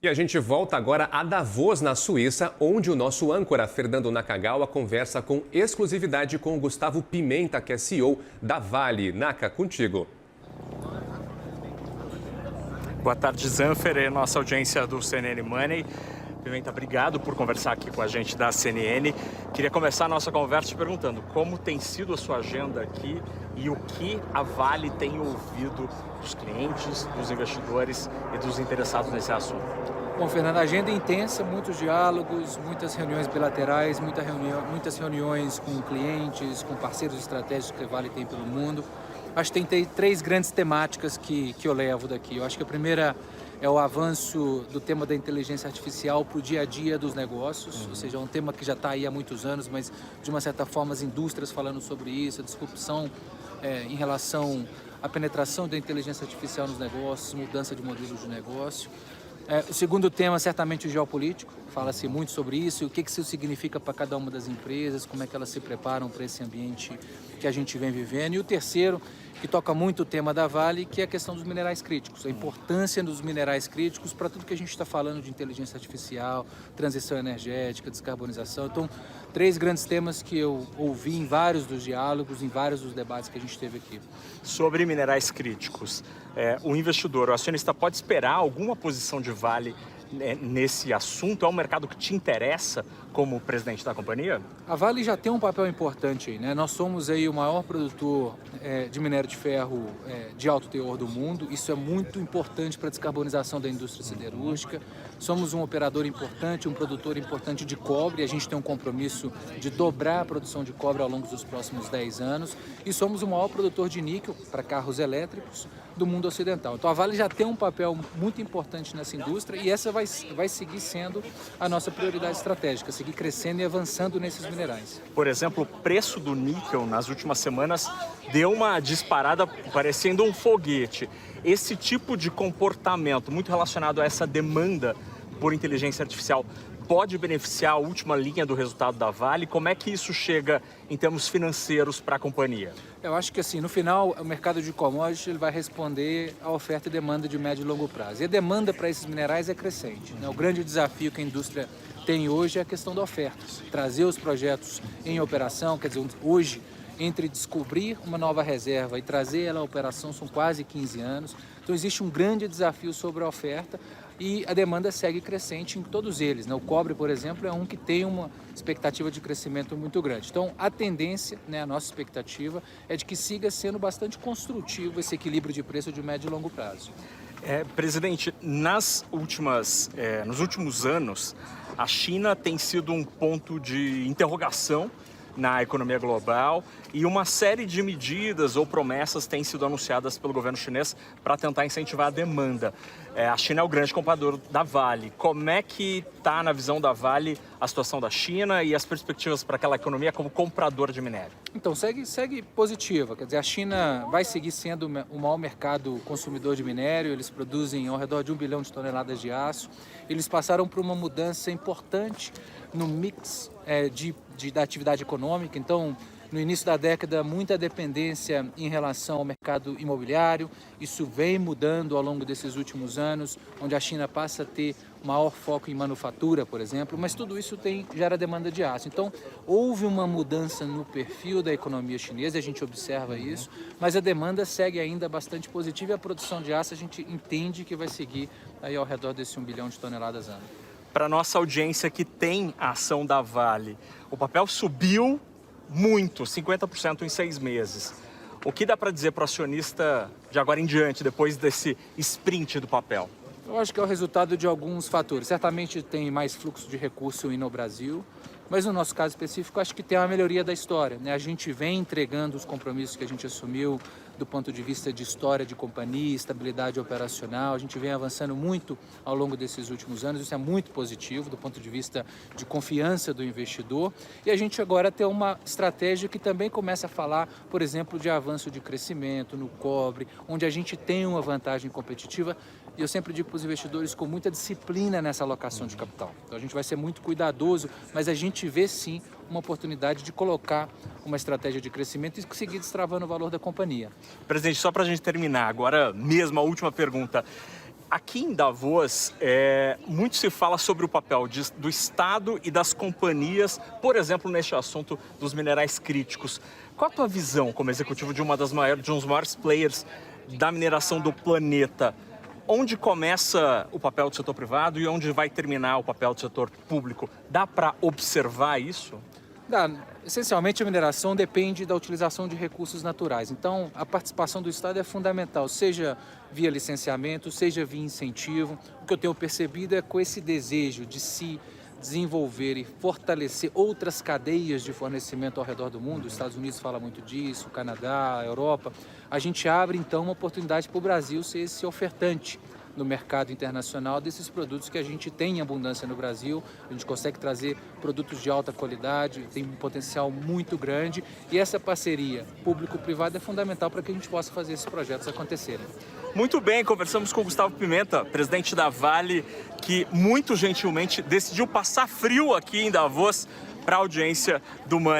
E a gente volta agora a Davos, na Suíça, onde o nosso âncora Fernando Nakagawa conversa com exclusividade com o Gustavo Pimenta, que é CEO da Vale. Naka, contigo. Boa tarde, Zanfer, e nossa audiência do CNN Money. Pimenta, obrigado por conversar aqui com a gente da CNN. Queria começar a nossa conversa te perguntando como tem sido a sua agenda aqui e o que a Vale tem ouvido dos clientes, dos investidores e dos interessados nesse assunto. Bom, Fernando, a agenda é intensa, muitos diálogos, muitas reuniões bilaterais, muitas reuniões com clientes, com parceiros estratégicos que a Vale tem pelo mundo. Acho que tem três grandes temáticas que eu levo daqui. Eu acho que a primeira é o avanço do tema da inteligência artificial para o dia a dia dos negócios, ou seja, é um tema que já está aí há muitos anos, mas de uma certa forma as indústrias falando sobre isso, a disrupção em relação à penetração da inteligência artificial nos negócios, mudança de modelos de negócio. O segundo tema, certamente, o geopolítico. Fala-se muito sobre isso, o que isso significa para cada uma das empresas, como é que elas se preparam para esse ambiente que a gente vem vivendo. E o terceiro, que toca muito o tema da Vale, que é a questão dos minerais críticos, a importância dos minerais críticos para tudo que a gente está falando de inteligência artificial, transição energética, descarbonização. Então, três grandes temas que eu ouvi em vários dos diálogos, em vários dos debates que a gente teve aqui. Sobre minerais críticos, o investidor, o acionista pode esperar alguma posição de Vale nesse assunto? É um mercado que te interessa como presidente da companhia? A Vale já tem um papel importante aí, né? Nós somos aí o maior produtor de minério de ferro de alto teor do mundo. Isso é muito importante para a descarbonização da indústria siderúrgica. Somos um operador importante, um produtor importante de cobre. A gente tem um compromisso de dobrar a produção de cobre ao longo dos próximos 10 anos. E somos o maior produtor de níquel para carros elétricos do mundo ocidental. Então a Vale já tem um papel muito importante nessa indústria e essa vai seguir sendo a nossa prioridade estratégica, seguir crescendo e avançando nesses minerais. Por exemplo, o preço do níquel nas últimas semanas deu uma disparada parecendo um foguete. Esse tipo de comportamento muito relacionado a essa demanda por inteligência artificial pode beneficiar a última linha do resultado da Vale? Como é que isso chega em termos financeiros para a companhia? Eu acho que assim, no final, o mercado de commodities ele vai responder à oferta e demanda de médio e longo prazo. E a demanda para esses minerais é crescente, né? O grande desafio que a indústria tem hoje é a questão da oferta. Trazer os projetos em operação, quer dizer, hoje, entre descobrir uma nova reserva e trazer ela à operação são quase 15 anos. Então existe um grande desafio sobre a oferta e a demanda segue crescente em todos eles, né? O cobre, por exemplo, é um que tem uma expectativa de crescimento muito grande. Então a tendência, né, a nossa expectativa é de que siga sendo bastante construtivo esse equilíbrio de preço de médio e longo prazo. Presidente, nos últimos anos, a China tem sido um ponto de interrogação na economia global e uma série de medidas ou promessas têm sido anunciadas pelo governo chinês para tentar incentivar a demanda. A China é o grande comprador da Vale. Como é que está, na visão da Vale, a situação da China e as perspectivas para aquela economia como comprador de minério? Então, segue positiva. Quer dizer, a China vai seguir sendo o maior mercado consumidor de minério. Eles produzem ao redor de 1 bilhão de toneladas de aço. Eles passaram por uma mudança importante no mix da atividade econômica. Então, no início da década, muita dependência em relação ao mercado imobiliário. Isso vem mudando ao longo desses últimos anos, onde a China passa a ter maior foco em manufatura, por exemplo, mas tudo isso gera demanda de aço. Então, houve uma mudança no perfil da economia chinesa, a gente observa isso, mas a demanda segue ainda bastante positiva e a produção de aço a gente entende que vai seguir aí ao redor desse 1 bilhão de toneladas ano. Para a nossa audiência que tem a ação da Vale, o papel subiu muito, 50% em 6 meses. O que dá para dizer para o acionista de agora em diante, depois desse sprint do papel? Eu acho que é o resultado de alguns fatores. Certamente tem mais fluxo de recurso no Brasil, mas no nosso caso específico, acho que tem uma melhoria da história, né? A gente vem entregando os compromissos que a gente assumiu do ponto de vista de história de companhia, estabilidade operacional. A gente vem avançando muito ao longo desses últimos anos. Isso é muito positivo do ponto de vista de confiança do investidor. E a gente agora tem uma estratégia que também começa a falar, por exemplo, de avanço de crescimento no cobre, onde a gente tem uma vantagem competitiva. E eu sempre digo para os investidores com muita disciplina nessa alocação de capital. Então a gente vai ser muito cuidadoso, mas a gente vê sim uma oportunidade de colocar uma estratégia de crescimento e seguir destravando o valor da companhia. Presidente, só para a gente terminar, agora mesmo a última pergunta. Aqui em Davos, muito se fala sobre o papel do Estado e das companhias, por exemplo, neste assunto dos minerais críticos. Qual a tua visão como executivo de um dos maiores players da mineração do planeta? Onde começa o papel do setor privado e onde vai terminar o papel do setor público? Dá para observar isso? Essencialmente, a mineração depende da utilização de recursos naturais. Então, a participação do Estado é fundamental, seja via licenciamento, seja via incentivo. O que eu tenho percebido é com esse desejo de se desenvolver e fortalecer outras cadeias de fornecimento ao redor do mundo, os Estados Unidos fala muito disso, o Canadá, a Europa, a gente abre então uma oportunidade para o Brasil ser esse ofertante no mercado internacional desses produtos que a gente tem em abundância no Brasil. A gente consegue trazer produtos de alta qualidade, tem um potencial muito grande, e essa parceria público-privada é fundamental para que a gente possa fazer esses projetos acontecerem. Muito bem, conversamos com o Gustavo Pimenta, presidente da Vale, que muito gentilmente decidiu passar frio aqui em Davos para a audiência do Money.